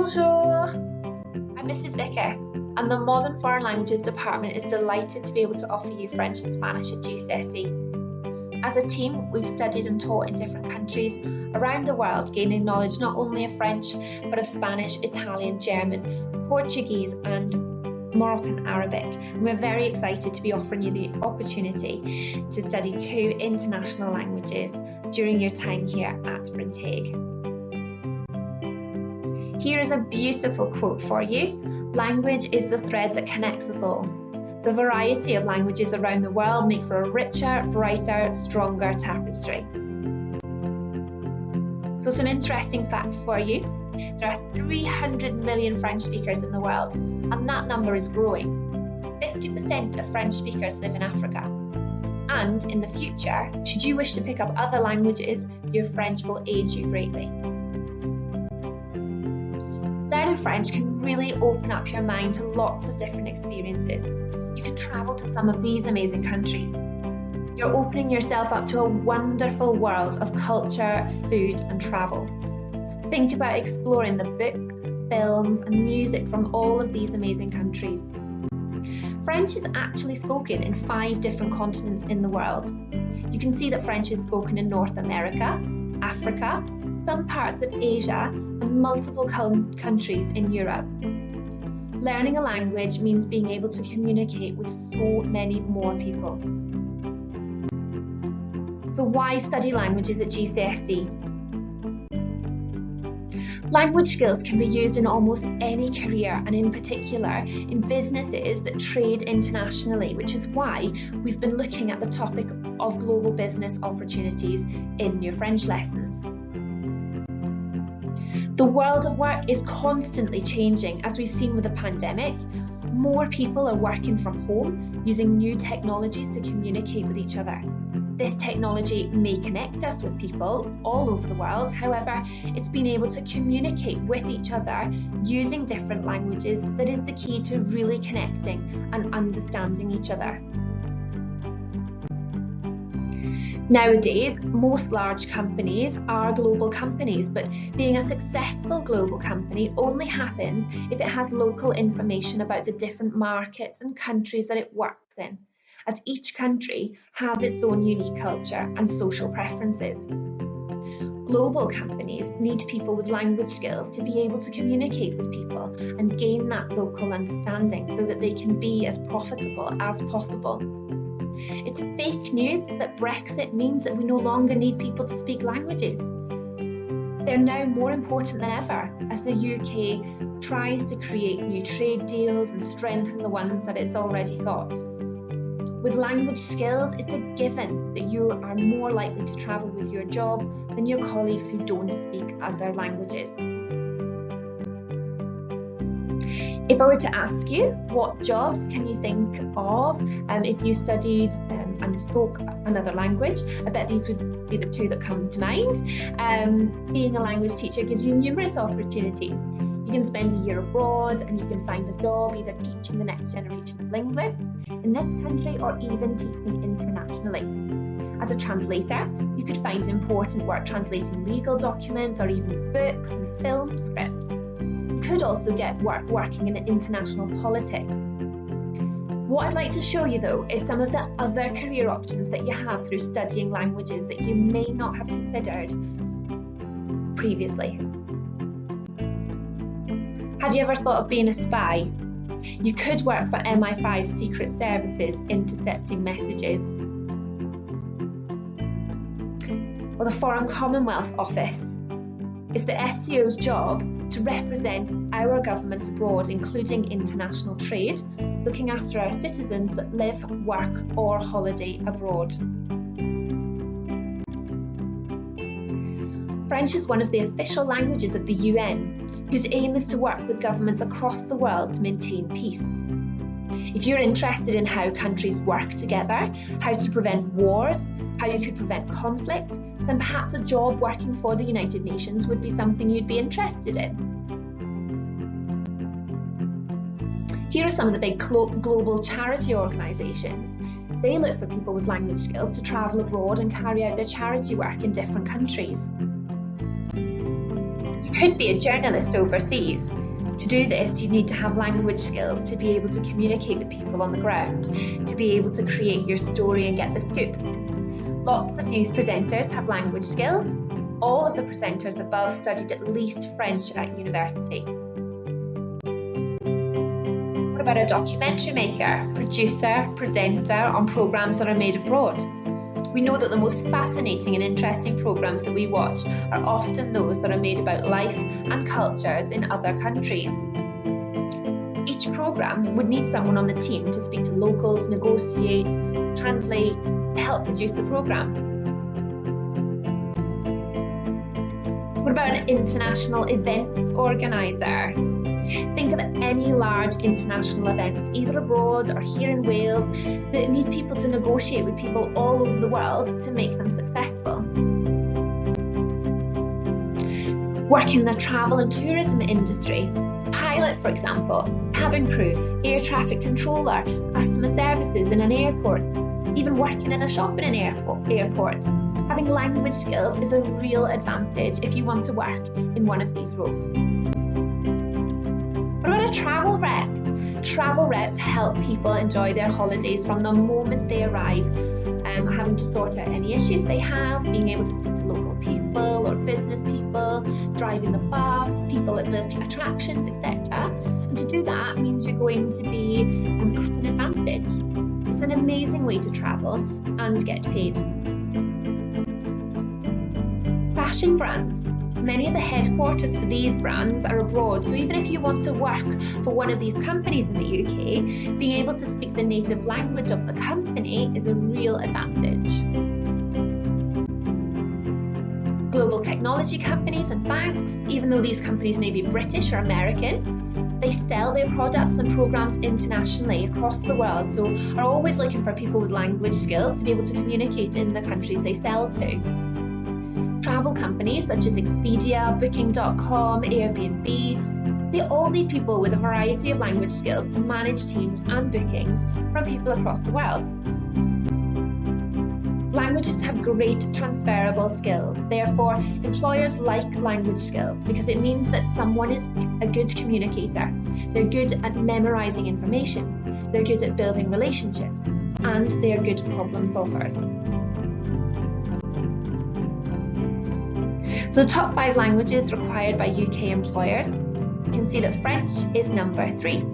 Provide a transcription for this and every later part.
Bonjour! I'm Mrs. Vicker, and the Modern Foreign Languages Department is delighted to be able to offer you French and Spanish at Gcse. As a team, we've studied and taught in different countries around the world, gaining knowledge not only of French, but of Spanish, Italian, German, Portuguese and Moroccan Arabic. And we're very excited to be offering you the opportunity to study 2 international languages during your time here at Brynteg. Here is a beautiful quote for you. Language is the thread that connects us all. The variety of languages around the world make for a richer, brighter, stronger tapestry. So some interesting facts for you. There are 300 million French speakers in the world, and that number is growing. 50% of French speakers live in Africa. And in the future, should you wish to pick up other languages, your French will aid you greatly. Learning French can really open up your mind to lots of different experiences. You can travel to some of these amazing countries. You're opening yourself up to a wonderful world of culture, food and travel. Think about exploring the books, films and music from all of these amazing countries. French is actually spoken in 5 different continents in the world. You can see that French is spoken in North America, Africa, some parts of Asia and multiple countries in Europe. Learning a language means being able to communicate with so many more people. So why study languages at Gcse? Language skills can be used in almost any career and in particular in businesses that trade internationally, which is why we've been looking at the topic of global business opportunities in your French lessons. The world of work is constantly changing, as we've seen with the pandemic. More people are working from home, using new technologies to communicate with each other. This technology may connect us with people all over the world, however, it's been able to communicate with each other using different languages that is the key to really connecting and understanding each other. Nowadays, most large companies are global companies, but being a successful global company only happens if it has local information about the different markets and countries that it works in, as each country has its own unique culture and social preferences. Global companies need people with language skills to be able to communicate with people and gain that local understanding so that they can be as profitable as possible. It's fake news that Brexit means that we no longer need people to speak languages. They're now more important than ever as the UK tries to create new trade deals and strengthen the ones that it's already got. With language skills, it's a given that you are more likely to travel with your job than your colleagues who don't speak other languages. If I were to ask you, what jobs can you think of if you studied and spoke another language? I bet these would be the 2 that come to mind. Being a language teacher gives you numerous opportunities. You can spend a year abroad and you can find a job either teaching the next generation of linguists in this country or even teaching internationally. As a translator, you could find important work translating legal documents or even books and film scripts. You could also get work working in international politics. What I'd like to show you though is some of the other career options that you have through studying languages that you may not have considered previously. Have you ever thought of being a spy? You could work for MI5's secret services intercepting messages. Or the Foreign Commonwealth Office. It's the FCO's job to represent our government abroad, including international trade, looking after our citizens that live, work or holiday abroad. French is one of the official languages of the UN, whose aim is to work with governments across the world to maintain peace. If you're interested in how countries work together, how to prevent wars, how you could prevent conflict, then perhaps a job working for the United Nations would be something you'd be interested in. Here are some of the big global charity organisations. They look for people with language skills to travel abroad and carry out their charity work in different countries. You could be a journalist overseas. To do this, you need to have language skills to be able to communicate with people on the ground, to be able to create your story and get the scoop. Lots of news presenters have language skills. All of the presenters above studied at least French at university. What about a documentary maker, producer, presenter on programmes that are made abroad? We know that the most fascinating and interesting programmes that we watch are often those that are made about life and cultures in other countries. Each programme would need someone on the team to speak to locals, negotiate, translate, help produce the programme. What about an international events organiser? Think of any large international events, either abroad or here in Wales, that need people to negotiate with people all over the world to make them successful. Work in the travel and tourism industry. Pilot, for example, cabin crew, air traffic controller, customer services in an airport, even working in a shop in an airport. Having language skills is a real advantage if you want to work in one of these roles. What about a travel rep? Travel reps help people enjoy their holidays from the moment they arrive, having to sort out any issues they have, being able to speak to local people or business people, driving the bus, people at the attractions, etc. And to do that means you're going to be at an advantage. It's an amazing way to travel and get paid. Fashion brands. Many of the headquarters for these brands are abroad, so even if you want to work for one of these companies in the UK, being able to speak the native language of the company is a real advantage. Global technology companies and banks, even though these companies may be British or American, they sell their products and programs internationally across the world, so are always looking for people with language skills to be able to communicate in the countries they sell to. Travel companies such as Expedia, Booking.com, Airbnb, they all need people with a variety of language skills to manage teams and bookings from people across the world. Languages have great transferable skills. Therefore, employers like language skills because it means that someone is a good communicator. They're good at memorizing information. They're good at building relationships. And they're good problem solvers. So the top 5 languages required by UK employers, you can see that French is number 3.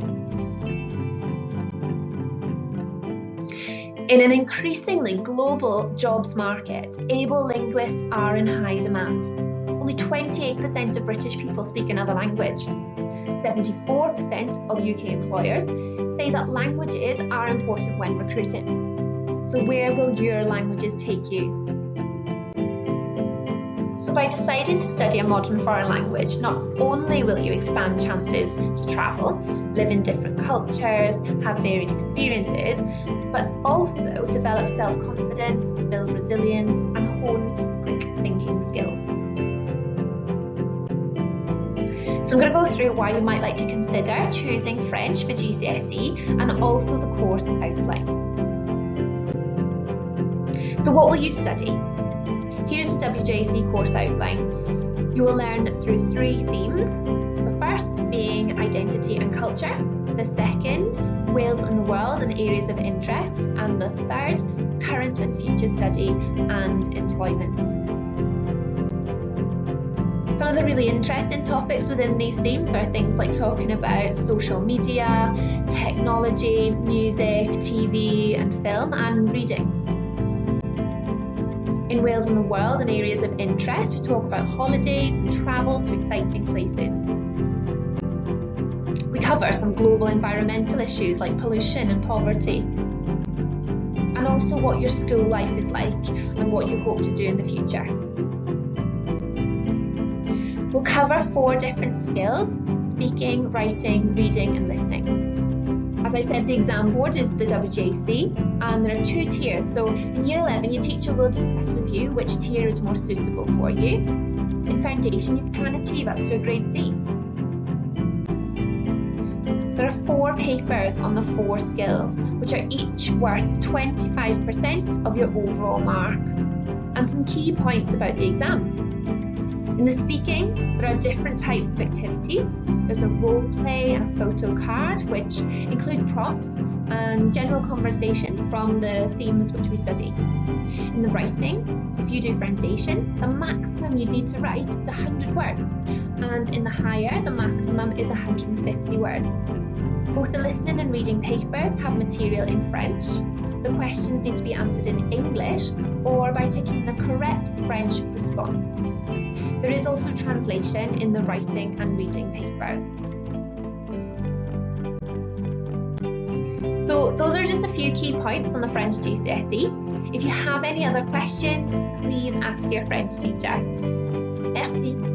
In an increasingly global jobs market, able linguists are in high demand. Only 28% of British people speak another language. 74% of UK employers say that languages are important when recruiting. So where will your languages take you? So by deciding to study a modern foreign language, not only will you expand chances to travel, live in different cultures, have varied experiences, but also develop self-confidence, build resilience, and hone quick thinking skills. So I'm going to go through why you might like to consider choosing French for Gcse and also the course outline. So what will you study? Here's the WJC course outline. You will learn through 3 themes. The first being identity and culture, the second, Wales and the world and areas of interest, and the third, current and future study and employment. Some of the really interesting topics within these themes are things like talking about social media, technology, music, TV and film, and reading. In Wales and the world and areas of interest, we talk about holidays and travel to exciting places. We cover some global environmental issues like pollution and poverty, and also what your school life is like and what you hope to do in the future. We'll cover 4 different skills: speaking, writing, reading and listening. As I said, the exam board is the WJC, and there are 2 tiers. So in Year 11, your teacher will discuss with you which tier is more suitable for you. In Foundation, you can achieve up to a grade C. There are 4 papers on the 4 skills, which are each worth 25% of your overall mark. And some key points about the exams. In the speaking, there are different types of activities. There's a role play and a photo card, which include prompts and general conversation from the themes which we study. In the writing, if you do foundation, the maximum you need to write is 100 words, and in the higher, the maximum is 150 words. Both the listening and reading papers have material in French. The questions need to be answered in English or by ticking the correct French response. There is also translation in the writing and reading papers. So those are just a few key points on the French GCSE. If you have any other questions, please ask your French teacher. Merci.